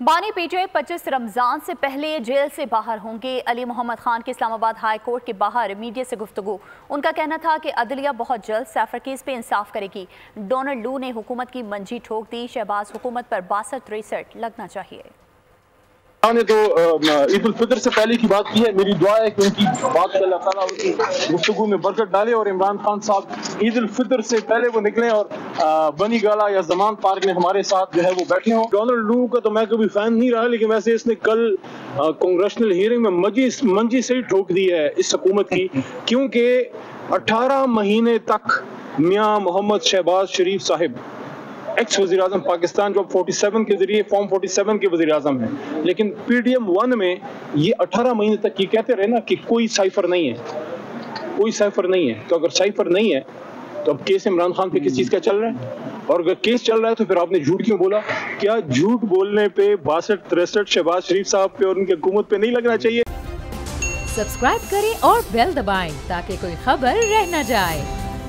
बानी पीटीआई 25 रमजान से पहले जेल से बाहर होंगे। अली मोहम्मद खान की इस्लामाबाद हाई कोर्ट के बाहर मीडिया से गुफ्तगू। उनका कहना था कि अदलिया बहुत जल्द सैफर केस पे इंसाफ करेगी। डोनाल्ड लू ने हुकूमत की मंजी ठोक दी। शहबाज हुकूमत पर 62-63 लगना चाहिए। ने तो ईद उल फितर से पहले की बात की है। मेरी दुआ है कि उनकी बात पे अल्लाह ताला उनकी गुफ्तगू में बरकत डाले और इमरान खान साहब ईद उल फितर से पहले वो निकले और बनी गाला या जमान पार्क में हमारे साथ जो है वो बैठे हों। डोनाल्ड लू का तो मैं कभी फैन नहीं रहा, लेकिन वैसे इसने कल कांग्रेशनल हियरिंग में मंजी से ही ठोक दी है इस हुकूमत की, क्योंकि 18 महीने तक मियाँ मोहम्मद शहबाज शरीफ साहिब एक्स वज़ीर आज़म पाकिस्तान जो 47 के जरिए फॉर्म 47 के वज़ीर आज़म है, लेकिन PDM 1 में ये 18 महीने तक ये कहते रहे ना कि कोई साइफर नहीं है, कोई साइफर नहीं है। तो अगर साइफर नहीं है तो अब केस इमरान खान पे किस चीज़ का चल रहा है? और अगर केस चल रहा है तो फिर आपने झूठ क्यों बोला? क्या झूठ बोलने पे 62-63 शहबाज शरीफ साहब पे और उनकी हुकूमत पे नहीं लगना चाहिए? सब्सक्राइब करें और बेल दबाएं ताकि कोई खबर रह न जाए।